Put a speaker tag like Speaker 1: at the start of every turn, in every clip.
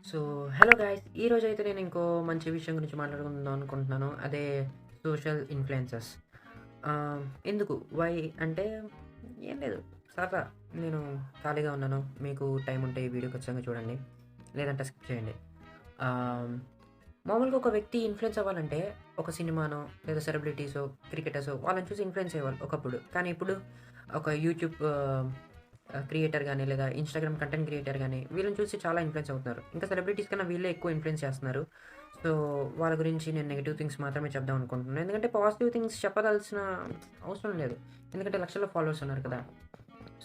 Speaker 1: So, hello guys! ఈరోజైతే నేను ఇంకో మంచి విషయం గురించి మాట్లాడుకుందాం అనుకుంటున్నాను. అదే సోషల్ ఇన్‌ఫ్లుయెన్సర్స్. ఎందుకు? వై అంటే ఏం లేదు. సరదా. నేను ఖాళీగా ఉన్నాను. మీకు టైం ఉంటే ఈ వీడియో ఖచ్చితంగా చూడండి. లేదంటే స్కిప్ చేయండి. ఆహ్, మామూలుగా ఒక వ్యక్తి ఇన్‌ఫ్లుయెన్స్ అవ్వాలంటే ఒక సినిమానో, లేదా సెలబ్రిటీసో, క్రికెటర్సో వాళ్ళని చూసి ఇన్‌ఫ్లుయెన్స్ అయ్యేవాళ్ళు ఒకప్పుడు. కానీ ఇప్పుడు ఒక యూట్యూబ్ క్రియేటర్ గాని, లేదా ఇన్‌స్టాగ్రామ్ కంటెంట్ క్రియేటర్ గాని, వీళ్ళని చూసి చాలా ఇన్‌ఫ్లుయెన్స్ అవుతున్నారు. ఇంకా సెలబ్రిటీస్ కన్నా వీళ్ళే ఎక్కువ ఇన్‌ఫ్లుయెన్స్ చేస్తున్నారు. సో, వాళ్ళ గురించి నేను నెగెటివ్ థింగ్స్ మాత్రమే చెప్దాం అనుకుంటున్నాను. ఎందుకంటే పాజిటివ్ థింగ్స్ చెప్పదలసిన అవసరం లేదు. ఎందుకంటే లక్షల్లో ఫాలోవర్స్ ఉన్నారు కదా!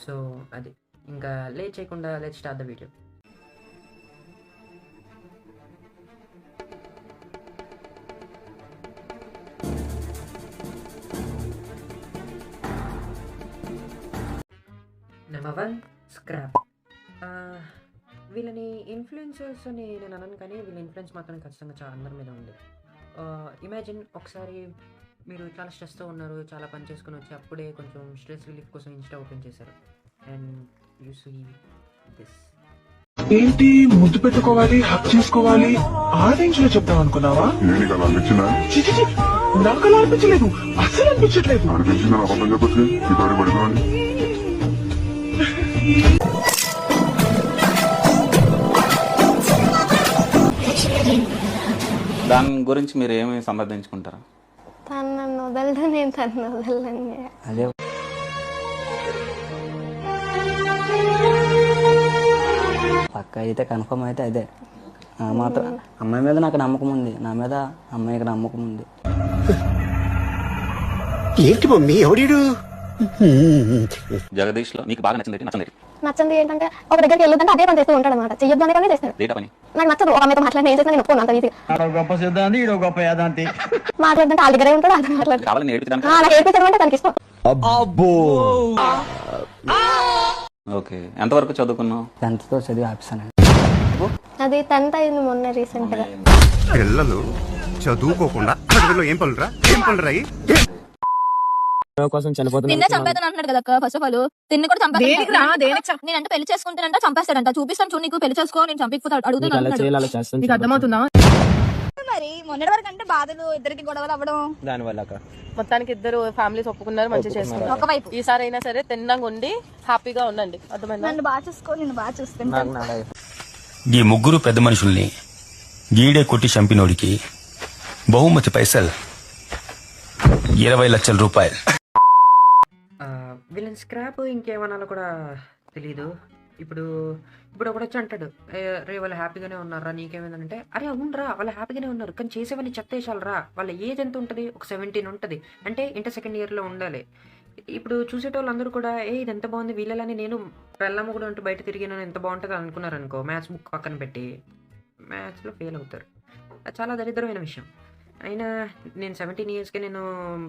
Speaker 1: సో, అది. ఇంకా లేట్ చేయకుండా let's start the video. Number 1 scrap. ఆహ్, వీళ్ళని ఇన్‌ఫ్లుయెన్సర్స్ అని నేను అనను కానీ, వీళ్ళ ఇన్‌ఫ్లుయెన్స్ మాత్రం ఖచ్చితంగా చాలా అందరి మీద ఉంది. ఇమాజిన్ ఒకసారి మీరు చాలా స్ట్రెస్‌తో ఉన్నారు. చాలా పని చేసుకొని వచ్చి అప్పుడే కొంచెం స్ట్రెస్ రిలీఫ్ కోసం ఇన్‌స్టా ఓపెన్ చేశారు. And you see this.
Speaker 2: ఏంటి ముద్దు పెట్టుకోవాలి హక్ చేసుకోవాలి ఆ రేంజ్ లో చెప్తాం అనుకున్నావా?
Speaker 3: నీకు అలా అనిపించిందా?
Speaker 2: చి, చి, చి. నాకు అలా అనిపించలేదు, అస్సలు అనిపించట్లేదు.
Speaker 3: అనిపించిందని అబద్ధం చెప్పొచ్చు. ఇతడి పడిపోండి.
Speaker 4: దాని గురించి మీరు ఏమి సంప్రదించుకుంటారా?
Speaker 5: తను నన్ను వదలదు, నేను తను వదలని.
Speaker 4: అదే
Speaker 6: పక్క అయితే కన్ఫర్మ్ అయితే అదే మాత్రం అమ్మాయి మీద నాకు నమ్మకం ఉంది, నా మీద అమ్మాయికి నమ్మకం ఉంది.
Speaker 7: ఏంటి మమ్మీ ఎవడీడు?
Speaker 4: జగదీష్ లో నీకు బాగా నచ్చింది నచ్చండి
Speaker 5: నచ్చంది ఏంటంటే ఒక దగ్గరికి వెళ్ళొద్దంటే అదే పని చేస్తూ ఉంటాడు అనమాట. చెయ్యొద్దు అనే పని చేస్తాడు.
Speaker 4: డేటా పని
Speaker 5: నాకు నచ్చదు. ఒక అమ్మాయితో మాట్లాడిన ఏం చేసినా నేను ఒప్పుకోను అంత ఈజీగా.
Speaker 8: గొప్ప సిద్ధాంతి ఈడో గొప్ప యాదాంతి.
Speaker 5: మాట్లాడుతుంటే వాళ్ళ దగ్గరే ఉంటాడు, అది మాట్లాడు.
Speaker 4: కావాలని నేర్పించడానికి
Speaker 5: నాకు ఏడిపించడం అంటే తనకి ఇష్టం.
Speaker 4: ఓకే, ఎంతవరకు చదువుకున్నావు?
Speaker 6: 10th తో చదివి ఆపిస్తానండి.
Speaker 5: అది 10th అయింది మొన్న రీసెంట్ గా.
Speaker 7: పిల్లలు చదువుకోకుండా అడవిలో ఏం పనులురా
Speaker 6: కోసం
Speaker 9: నిన్నే చంపేతాను అంటున్నాడు కదా అక్క. ఫస్ట్ ఆఫ్ ఆల్ తిన్ని కూడా చంపేస్తాను. నేనంటే పెళ్లి చేసుకుంటానంట, చంపేస్తాడంట. చూపిస్తాను చూడు, నీకు పెళ్లి చేసుకో, నేను చంపిపోతాడు అడుగుతున్నాను.
Speaker 6: అర్థమవుతుందా?
Speaker 9: మరి మొన్నటి వరకు అంటే బాధలు, ఇద్దరికి గొడవలు అవ్వడం.
Speaker 6: దాని వల్ల
Speaker 10: మొత్తానికి ఇద్దరు ఫ్యామిలీస్ ఒప్పుకున్నారు, మంచిగా చేసుకున్నారు.
Speaker 9: ఒకవైపు
Speaker 10: ఈసారి అయినా సరే తిన్నంగా ఉండి హ్యాపీగా ఉండండి. అర్థమైందా?
Speaker 9: నన్ను బాగా చూసుకో, నేను బాగా చూస్తాను.
Speaker 11: ఈ ముగ్గురు పెద్ద మనుషుల్ని గీడే కొట్టి చంపినోడికి బహుమతి పైసలు 20 లక్షల రూపాయలు.
Speaker 1: వీళ్ళని స్క్రాప్ ఇంకేమనాలో కూడా తెలీదు. ఇప్పుడు ఒకడొచ్చి అంటాడు, రే వాళ్ళు హ్యాపీగానే ఉన్నారా, నీకేమైందంటే, అరే అవునరా వాళ్ళు హ్యాపీగానే ఉన్నారు, కానీ చేసేవన్నీ చెత్తేసాలరా. వాళ్ళ ఏజ్ ఎంత ఉంటుంది? ఒక 17 ఉంటుంది. అంటే ఇంటర్ సెకండ్ ఇయర్లో ఉండాలి. ఇప్పుడు చూసేటోళ్ళందరూ కూడా ఇది ఎంత బాగుంది వీళ్ళని, నేను పెళ్ళమ్మ కూడా అంటూ బయట తిరిగినాను ఎంత బాగుంటుంది అనుకున్నారనుకో, మ్యాథ్స్ బుక్ పక్కన పెట్టి మ్యాథ్స్లో ఫెయిల్ అవుతారు. అది చాలా దరిద్రమైన విషయం. అయినా నేను 17 ఇయర్స్‌కే నేను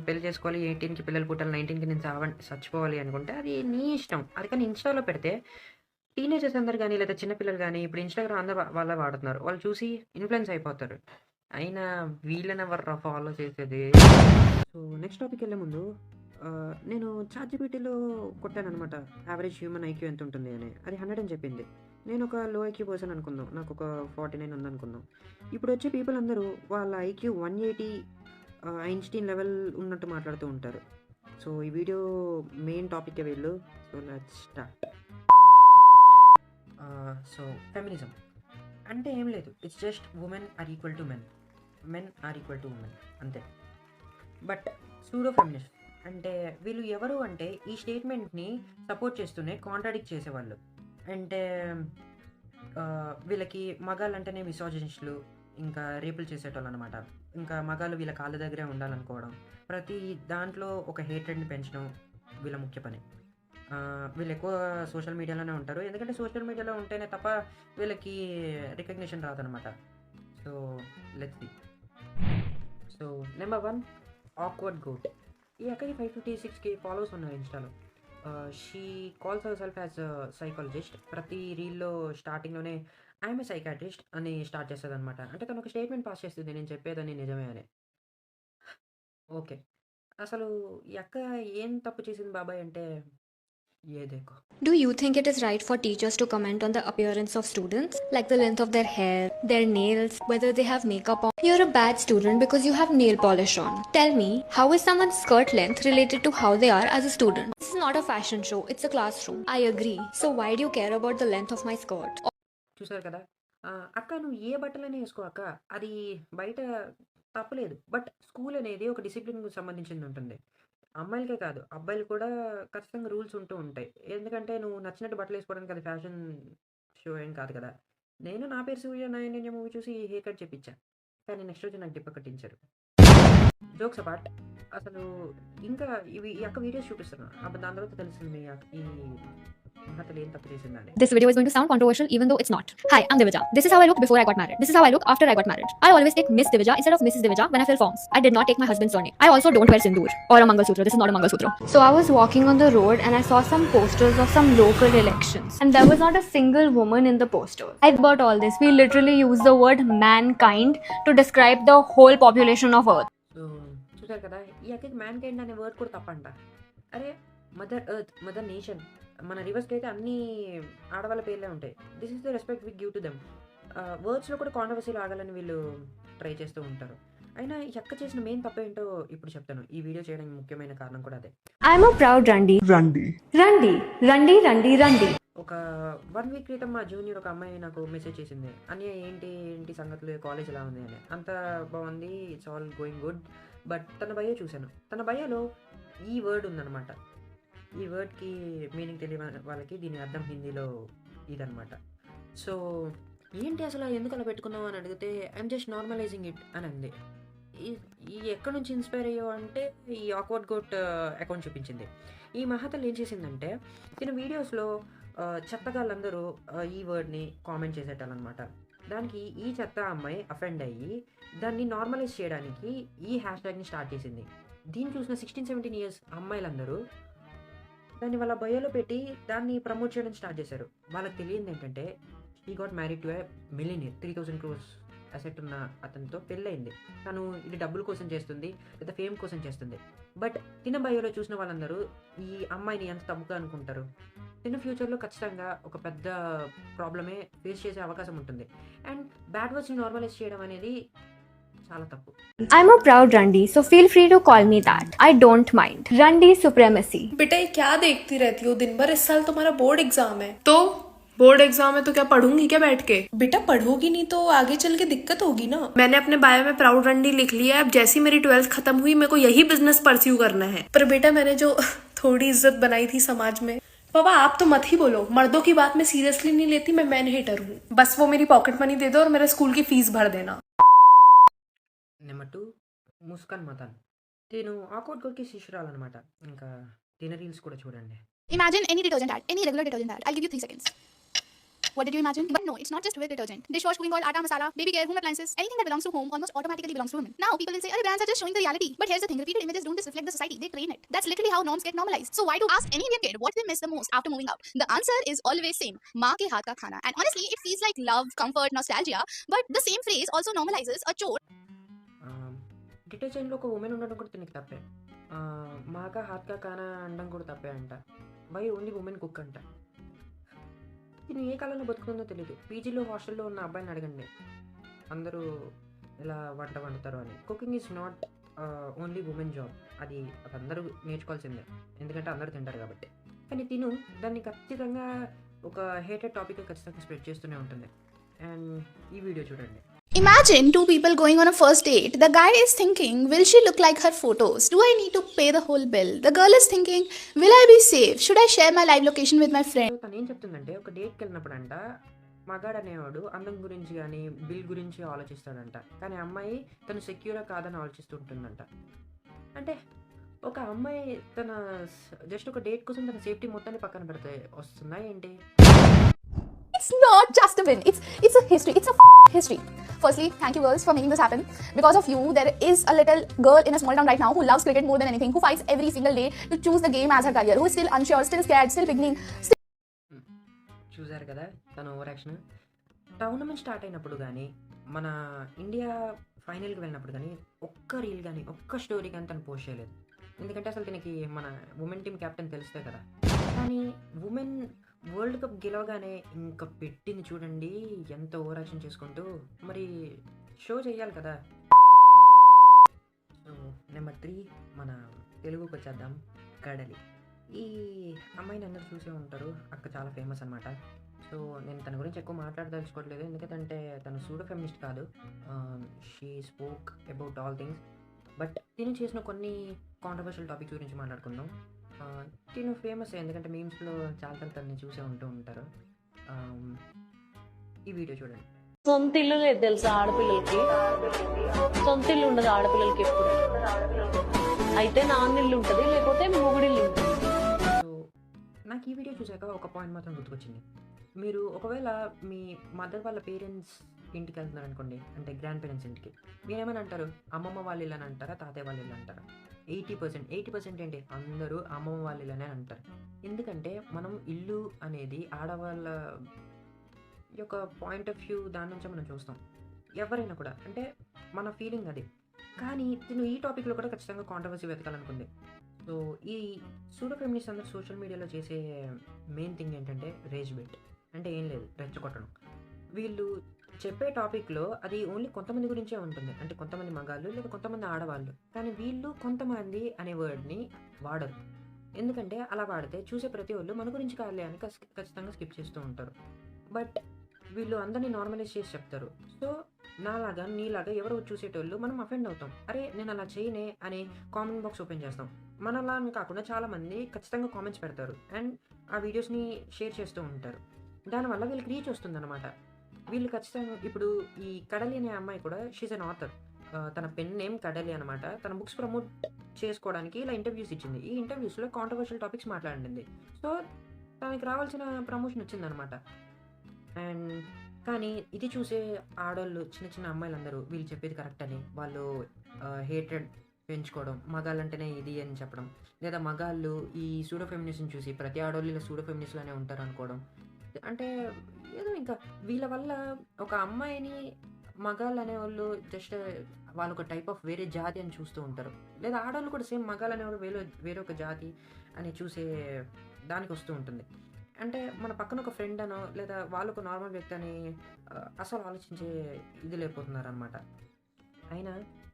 Speaker 1: పెళ్లి చేసుకోవాలి, 18కి పిల్లలు పుట్టాలి, 19కి నేను చచ్చిపోవాలి అనుకుంటే అది నీ ఇష్టం. అది కానీ ఇన్‌స్టాలో పెడితే టీనేజర్స్ అందరూ గానీ, లేదా చిన్న పిల్లలు గానీ, ఇప్పుడు ఇన్‌స్టాగ్రామ్ అందరూ వాళ్ళే వాడుతున్నారు. వాళ్ళు చూసి ఇన్‌ఫ్లుయెన్స్ అయిపోతారు. అయినా వీళ్ళనెవర్రా ఫాలో చేసేది. సో, నెక్స్ట్ టాపిక్‌కెళ్ళే ముందు నేను చాట్‌జీపీటీలో కొట్టాననమాట. యావరేజ్ హ్యూమన్ ఐక్యూ ఎంత ఉంటుంది అని. అది 100 అని చెప్పింది. నేను ఒక లో ఐక్యూ పర్సన్ అనుకుందాం. నాకు ఒక 49 ఉందనుకుందాం. ఇప్పుడు వచ్చే పీపుల్ అందరూ వాళ్ళ ఐక్యూ 180 ఐన్‌స్టీన్ లెవెల్ ఉన్నట్టు మాట్లాడుతూ ఉంటారు. సో, ఈ వీడియో మెయిన్ టాపిక్కే వెళ్ళు. So, let's start. So, feminism అంటే ఏం లేదు. It's just women are equal to men. Men are equal to women అంతే. బట్ సూడో ఫెమినిస్ట్ అంటే వీళ్ళు ఎవరు అంటే ఈ స్టేట్మెంట్ని సపోర్ట్ చేస్తూనే కాంట్రాడిక్ట్ చేసేవాళ్ళు. అంటే వీళ్ళకి మగాళ్ళంటేనే మిసోజినిస్టులు, ఇంకా రేపులు చేసేటోళ్ళు అనమాట. ఇంకా మగాళ్ళు వీళ్ళ కాళ్ళ దగ్గరే ఉండాలనుకోవడం, ప్రతి దాంట్లో ఒక హేట్రెడ్ని పెంచడం వీళ్ళ ముఖ్య పని. వీళ్ళు ఎక్కువ సోషల్ మీడియాలోనే ఉంటారు. ఎందుకంటే సోషల్ మీడియాలో ఉంటేనే తప్ప వీళ్ళకి రికగ్నిషన్ రాదనమాట. So, let's see. So, number 1 awkward goat. ఈ అక్కకి 556K ఫాలోవర్స్ ఉన్నారు ఇన్‌స్టాలో. She calls herself as psychologist. ప్రతి రీల్‌లో స్టార్టింగ్‌లోనే ఐయామ్ ఏ సైకియాట్రిస్ట్ అని స్టార్ట్ చేస్తదనమాట. అంటే తను ఒక స్టేట్మెంట్ పాస్ చేస్తుంది, నేను చెప్పేదని నిజమే అని. ఓకే. అసలు ఈ అక్క ఏం తప్పు చేసింది బాబాయ్ అంటే, ये देखो.
Speaker 5: Do you think it is right for teachers to comment on the appearance of students, like the length of their hair, their nails, whether they have makeup on? You're a bad student because you have nail polish on. Tell me, how is someone's skirt length related to how they are as a student? This is not a fashion show, it's a classroom. I agree. So why do you care about the length of my skirt?
Speaker 1: చూసారు కదా. అక్క నువ్వు ఏ బట్టలైనా వేసుకో అక్క, అది బయట తప్పలేదు. But school అనేది ఒక డిసిప్లిన్కి సంబంధించింది ఉంటుంది. అమ్మాయిలకే కాదు, అబ్బాయిలు కూడా ఖచ్చితంగా రూల్స్ ఉంటూ ఉంటాయి. ఎందుకంటే నువ్వు నచ్చినట్టు బట్టలు వేసుకోవడానికి అది ఫ్యాషన్ షో ఏం కాదు కదా. నేను నా పేరు సూర్య నాయన మూవీ చూసి హెయిర్ కట్ చేపించా, కానీ నెక్స్ట్ రోజు నాకు డిప్ప కట్టించారు. జోక్స్ అపార్ట్, అసలు ఇంకా ఈ అక్క వీడియోస్ చూపిస్తున్నాను. అప్పుడు దాని తర్వాత తెలిసింది ఈ మహతలు ఏం తప్పు చేసిందని.
Speaker 5: This video is going to sound controversial even though it's not. Hi, I'm Divija. This is how I look before I got married. This is how I look after I got married. I always take Miss Divija instead of Mrs. Divija when I fill forms. I did not take my husband's surname. I also don't wear sindoor or a Mangalsutra. This is not a Mangalsutra. So I was walking on the road and I saw some posters of some local elections. And there was not a single woman in the posters. I thought all this. We literally use the word mankind to describe the whole population of Earth.
Speaker 1: So చూసారు కదా, ఈ అక్కకి man kind అనే word కూడా తప్పంట. అరే mother earth, mother nation, మన రివర్స్కి అయితే అన్ని ఆడవాళ్ళ పేర్లే ఉంటాయి. This is the respect we give to them. వర్డ్స్లో కూడా కాంట్రవర్సీలు ఆగాలని వీళ్ళు ట్రై చేస్తూ ఉంటారు. అయినా ఈ అక్క చేసిన మెయిన్ తప్పేంటో ఇప్పుడు చెప్తాను. ఈ వీడియో చేయడానికి ముఖ్యమైన కారణం కూడా అదే.
Speaker 5: I'm a proud Randi.
Speaker 2: రండి.
Speaker 5: Randi.
Speaker 1: ఒక 1 వీక్ క్రితం మా జూనియర్ ఒక అమ్మాయి నాకు మెసేజ్ చేసింది, అన్నయ్య ఏంటి సంగతులు, కాలేజ్ ఎలా ఉంది అని. అంత బాగుంది, it's all going good. But తన బయో చూశాను, తన బయోలో ఈ వర్డ్ ఉందన్నమాట. ఈ వర్డ్కి మీనింగ్ తెలియని వాళ్ళకి దీని అర్థం హిందీలో ఇదనమాట. సో ఏంటి అసలు ఎందుకు అలా పెట్టుకున్నావు అని అడిగితే ఐఎమ్ జస్ట్ నార్మలైజింగ్ ఇట్ అని అంది. ఈ ఎక్కడి నుంచి ఇన్స్పైర్ అయ్యో అంటే ఈ ఆక్వర్డ్ గోట్ అకౌంట్ చూపించింది. ఈ మహతల్ ఏం చేసిందంటే తిన వీడియోస్లో చెత్తగాళ్ళందరూ ఈ వర్డ్ని కామెంట్ చేసేటాలన్నమాట. దానికి ఈ చెత్త అమ్మాయి అఫెండ్ అయ్యి దాన్ని నార్మలైజ్ చేయడానికి ఈ హ్యాష్ ట్యాగ్ని స్టార్ట్ చేసింది. దీన్ని చూసిన 16-17 ఇయర్స్ అమ్మాయిలందరూ దాన్ని వాళ్ళ బయోలో పెట్టి దాన్ని ప్రమోట్ చేయడం స్టార్ట్ చేశారు. వాళ్ళకి తెలియదు ఏంటంటే she got married to A millionaire, 3000 crores asset ఉన్న అతనితో పెళ్ళయింది. తను ఇది డబ్బుల కోసం చేస్తుంది లేదా ఫేమ్ కోసం చేస్తుంది. బట్ తిన బయోలో చూసిన వాళ్ళందరూ ఈ అమ్మాయిని ఎంత తప్పుగా అనుకుంటారు. తిన ఫ్యూచర్లో ఖచ్చితంగా ఒక పెద్ద ప్రాబ్లమే ఫేస్ చేసే అవకాశం ఉంటుంది. అండ్ బ్యాడ్ వర్డ్స్ని నార్మలైజ్ చేయడం అనేది చాలా తప్పు.
Speaker 5: I'm a proud Randi, so feel free to call me that. I don't mind. Randi supremacy.
Speaker 10: बेटा ये क्या देखती रहती हो दिन भर? इस साल तुम्हारा बोर्ड एग्जाम है, तो बोर्ड एग्जाम है तो क्या पढ़ूंगी क्या बैठ के? बेटा पढ़ोगी नहीं तो आगे चल के दिक्कत होगी ना. मैंने अपने बायो में प्राउड रंडी लिख लिया है. अब जैसी मेरी 12th खत्म हुई मेरे को यही बिजनेस परस्यू करना है. पर बेटा मैंने जो थोड़ी इज्जत बनाई थी समाज में, पापा आप तो मत ही बोलो. मर्दों की बात मैं सीरियसली नहीं लेती. मैं मैन हेटर हूँ. बस वो मेरी पॉकेट मनी दे दो और मेरे स्कूल की फीस भर देना.
Speaker 1: నెంబర్ 2 ముస్కాన్ మతాన్. తిను ఆక్వర్డ్ గోట్కి శిష్యురాలన్నమాట. ఇంకా తిన రీల్స్ కూడా చూడండి.
Speaker 9: Imagine any detergent ad, any regular detergent ad. I'll give you 3 seconds. What did you imagine? But no, it's not just with detergent. Dishwash, cooking oil, atta, masala, baby care, home appliances, anything that belongs to home almost automatically belongs to women. Now people will say, "Arey, brands are just showing the reality." But here's the thing: repeated images don't just reflect the society; they train it. That's literally how norms get normalized. So why do ask any Indian kid what they miss the most after moving out? The answer is always same: maa ke haath ka khana. And honestly, it feels like love, comfort, nostalgia. But the same phrase also normalizes a chore.
Speaker 1: డిటర్జెంట్లో ఒక women ఉండడం కూడా తినకి తప్పే. మాగా హాత్కా కానా అనడం కూడా తప్పే అంట. వై ఓన్లీ ఉమెన్ కుక్ అంట. తిని ఏ కాలంలో బతుకుతుందో తెలియదు. పీజీలో హాస్టల్లో ఉన్న అబ్బాయిని అడగండి, అందరూ ఎలా వంట వండుతారు అని. Cooking is not only women job. అది అందరూ నేర్చుకోవాల్సిందే, ఎందుకంటే అందరూ తింటారు కాబట్టి. కానీ తిను దాన్ని ఖచ్చితంగా ఒక హేటెడ్ టాపిక్ ఖచ్చితంగా స్ప్రెడ్ చేస్తూనే ఉంటుంది. అండ్ ఈ వీడియో చూడండి.
Speaker 9: Imagine 2 people going on a first date. The guy is thinking, will she look like her photos? Do I need to pay the whole bill? The girl is thinking, will I be safe? Should I share my live location with my friend?
Speaker 1: తను ఏం చెప్తుందంటే ఒక డేట్కి వెళ్ళినప్పుడు అంట మగాడు అనేవాడు అందం గురించి కానీ బిల్ గురించి ఆలోచిస్తాడంట. కానీ అమ్మాయి తను సెక్యూరా కాదని ఆలోచిస్తుంటుందంట. అంటే ఒక అమ్మాయి తన జస్ట్ ఒక డేట్ కోసం తన సేఫ్టీ మొత్తాన్ని పక్కన పెడితే వస్తుందా ఏంటి?
Speaker 9: It's not just a win. It's a history. It's a history. Firstly, thank you girls for making this happen. Because of you, there is a little girl in a small town right now who loves cricket more than anything, who fights every single day to choose the game as her career, who is still unsure, still scared, still beginning.
Speaker 1: చూసారు కదా తన over action. Tournament start అయినప్పుడు కానీ మన India ఫైనల్కి వెళ్ళినప్పుడు కానీ ఒక్క రీల్ కానీ ఒక్క స్టోరీ కానీ తను పోస్ట్ చేయలేదు. ఎందుకంటే అసలు తనకి మన ఉమెన్ టీమ్ కెప్టెన్ తెలిస్తే కదా. కానీ ఉమెన్ వరల్డ్ కప్ గెలవగానే ఇంకా పెట్టింది చూడండి ఎంత ఓవర్ యాక్షన్ చేసుకుంటూ. మరి షో చేయాలి కదా. సో నెంబర్ 3 మన తెలుగుకి వచ్చేద్దాం. కడలి. ఈ అమ్మాయిని అందరూ చూసే ఉంటారు. అక్క చాలా ఫేమస్ అనమాట. సో నేను తన గురించి ఎక్కువ మాట్లాడదలుచుకోవట్లేదు, ఎందుకంటే తను సూడో ఫెమినిస్ట్ కాదు. She spoke about all things. But తిను చేసిన కొన్ని కాంట్రవర్షియల్ టాపిక్స్ గురించి మాట్లాడుకుందాం. తిను ఫేమస్ ఎందుకంటే మీమ్స్లో చాలా తనని చూసే ఉంటూ ఉంటారు. ఈ వీడియో చూడండి.
Speaker 10: సొంత ఇల్లు లేదు తెలుసా ఆడపిల్లలకి, సొంత ఇల్లు ఉండదు ఆడపిల్లలకి ఎప్పుడు. అయితే నాన్నిల్లు ఉంటుంది, లేకపోతే మొగుడిల్లు ఉంటుంది.
Speaker 1: సో నాకు ఈ వీడియో చూసాక ఒక పాయింట్ మాత్రం గుర్తుకొచ్చింది. మీరు ఒకవేళ మీ మదర్ వాళ్ళ పేరెంట్స్ ఇంటికి వెళ్తున్నారు అనుకోండి, అంటే గ్రాండ్ పేరెంట్స్ ఇంటికి, మీరేమని అంటారు? అమ్మమ్మ వాళ్ళ ఇల్లు అని అంటారా, తాతయ్య వాళ్ళ ఇల్లు అంటారా? 80% ఏంటి, అందరూ అమ్మమ్మ వాళ్ళ ఇల్లు అనే అంటారు. ఎందుకంటే మనం ఇల్లు అనేది ఆడవాళ్ళ యొక్క పాయింట్ ఆఫ్ వ్యూ, దాని నుంచే మనం చూస్తాం ఎవరైనా కూడా, అంటే మన ఫీలింగ్ అది. కానీ నేను ఈ టాపిక్లో కూడా ఖచ్చితంగా కాంట్రవర్సీ వెతకాలనుకుంది. సో ఈ సూడో ఫెమినిస్ట్ అందరూ సోషల్ మీడియాలో చేసే మెయిన్ థింగ్ ఏంటంటే రేజ్ బెట్. అంటే ఏం లేదు, రెచ్చగొట్టడం. వీళ్ళు చెప్పే టాపిక్లో అది ఓన్లీ కొంతమంది గురించే ఉంటుంది, అంటే కొంతమంది మగాళ్ళు లేదా కొంతమంది ఆడవాళ్ళు. కానీ వీళ్ళు కొంతమంది అనే వర్డ్ని వాడరు. ఎందుకంటే అలా వాడితే చూసే ప్రతి వాళ్ళు మన గురించి కాదులే అని ఖచ్చితంగా స్కిప్ చేస్తూ ఉంటారు. బట్ వీళ్ళు అందరినీ నార్మలైజ్ చేసి చెప్తారు. సో నాలాగా నీలాగా ఎవరో చూసేటోళ్ళు మనం అఫెండ్ అవుతాం. అరే నేను అలా చేయనే అని కామెంట్ బాక్స్ ఓపెన్ చేస్తాం. మనలా అని కాకుండా చాలామంది ఖచ్చితంగా కామెంట్స్ పెడతారు అండ్ ఆ వీడియోస్ని షేర్ చేస్తూ ఉంటారు. దానివల్ల వీళ్ళకి రీచ్ వస్తుందన్నమాట. వీళ్ళు ఖచ్చితంగా ఇప్పుడు ఈ కడలి అనే అమ్మాయి కూడా షీజ్ అన్ ఆథర్. తన పెన్ నేమ్ కడలి అనమాట. తన బుక్స్ ప్రమోట్ చేసుకోవడానికి ఇలా ఇంటర్వ్యూస్ ఇచ్చింది. ఈ ఇంటర్వ్యూస్లో కాంట్రవర్షియల్ టాపిక్స్ మాట్లాడింది. సో తనకి రావాల్సిన ప్రమోషన్ వచ్చిందనమాట. అండ్ కానీ ఇది చూసే ఆడవాళ్ళు, చిన్న చిన్న అమ్మాయిలందరూ వీళ్ళు చెప్పేది కరెక్ట్ అని వాళ్ళు హేట్రెడ్ పెంచుకోవడం, మగాళ్ళంటేనే ఇది అని చెప్పడం, లేదా మగాళ్ళు ఈ సూడో ఫెమినిస్ట్ని చూసి ప్రతి ఆడవాళ్ళు ఇలా సూడో ఫెమినిస్ట్లోనే ఉంటారు అనుకోవడం. అంటే ఏదో ఇంకా వీళ్ళ వల్ల ఒక అమ్మాయిని మగాళ్ళు అనేవాళ్ళు జస్ట్ వాళ్ళు ఒక టైప్ ఆఫ్ వేరే జాతి అని చూస్తూ ఉంటారు. లేదా ఆడవాళ్ళు కూడా సేమ్ మగాళ్ళు అనేవాళ్ళు వేరొక జాతి అని చూసే దానికి వస్తూ ఉంటుంది. అంటే మన పక్కన ఒక ఫ్రెండ్ అనో లేదా వాళ్ళు ఒక నార్మల్ వ్యక్తి అని అసలు ఆలోచించే ఇది లేకపోతున్నారు అనమాట. అయినా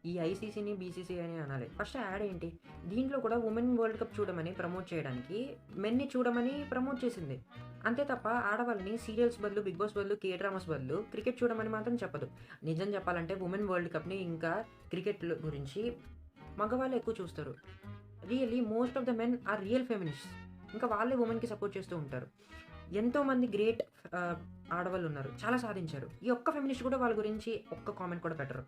Speaker 1: ఈ ఐసీసీని బీసీసీ అని అనాలి. ఫస్ట్ యాడ్ ఏంటి, దీంట్లో కూడా ఉమెన్ వరల్డ్ కప్ చూడమని ప్రమోట్ చేయడానికి మెన్ని చూడమని ప్రమోట్ చేసింది. అంతే తప్ప ఆడవాళ్ళని సీరియల్స్ బదులు, బిగ్ బాస్ బదులు, కే డ్రామాస్ బదులు క్రికెట్ చూడమని మాత్రం చెప్పదు. నిజం చెప్పాలంటే ఉమెన్ వరల్డ్ కప్ని ఇంకా క్రికెట్ గురించి మగవాళ్ళు ఎక్కువ చూస్తారు. Really most of the men are real feminists. ఇంకా వాళ్ళే ఉమెన్కి సపోర్ట్ చేస్తూ ఉంటారు. ఎంతోమంది గ్రేట్ ఆడవాళ్ళు ఉన్నారు, చాలా సాధించారు. ఈ ఒక్క ఫెమినిస్ట్ కూడా వాళ్ళ గురించి ఒక్క కామెంట్ కూడా పెట్టరు.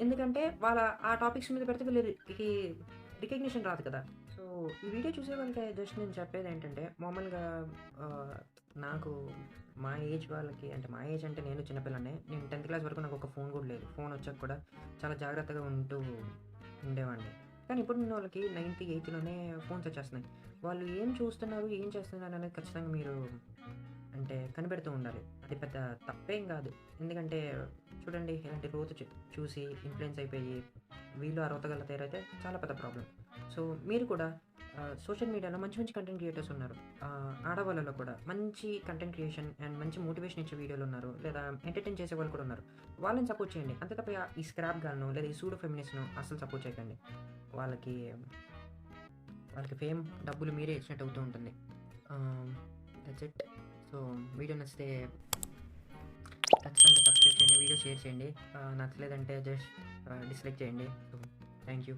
Speaker 1: ఎందుకంటే వాళ్ళ ఆ టాపిక్స్ మీద పెడితే వీళ్ళకి రికగ్నిషన్ రాదు కదా. సో ఈ వీడియో చూసే వాళ్ళకి జస్ట్ నేను చెప్పేది ఏంటంటే, మామూలుగా నాకు మా ఏజ్ వాళ్ళకి, అంటే మా ఏజ్ అంటే నేను చిన్నపిల్లనే, నేను 10th క్లాస్ వరకు నాకు ఒక ఫోన్ కూడా లేదు. ఫోన్ వచ్చాక కూడా చాలా జాగ్రత్తగా ఉండేవాడిని. కానీ ఇప్పుడు ఉన్న వాళ్ళకి 9th 8thలోనే ఫోన్స్ వచ్చేస్తున్నాయి. వాళ్ళు ఏం చూస్తున్నారు, ఏం చేస్తున్నారు అనేది ఖచ్చితంగా మీరు అంటే కనిపెడుతూ ఉండాలి. అది పెద్ద తప్పేం కాదు. ఎందుకంటే చూడండి, ఇలాంటి రోత చూసి ఇన్ఫ్లుయెన్స్ అయిపోయి వీళ్ళు ఆ రోతగల తయారైతే చాలా పెద్ద ప్రాబ్లం. సో మీరు కూడా సోషల్ మీడియాలో మంచి కంటెంట్ క్రియేటర్స్ ఉన్నారు. ఆడవాళ్ళలో కూడా మంచి కంటెంట్ క్రియేషన్ అండ్ మంచి మోటివేషన్ ఇచ్చే వీడియోలు ఉన్నారు, లేదా ఎంటర్టైన్ చేసే వాళ్ళు కూడా ఉన్నారు. వాళ్ళని సపోర్ట్ చేయండి. అంతే తప్ప ఈ స్క్రాప్ గాను లేదా ఈ సూడో ఫెమినిస్ట్ను అసలు సపోర్ట్ చేయకండి. వాళ్ళకి ఫేమ్, డబ్బులు మీరే ఇచ్చినట్టు అవుతూ ఉంటుంది. That's it. సో వీడియో నచ్చితే ఖచ్చితంగా సబ్స్క్రైబ్ చేయండి, వీడియో షేర్ చేయండి. నచ్చలేదంటే జస్ట్ డిస్లైక్ చేయండి. So thank you.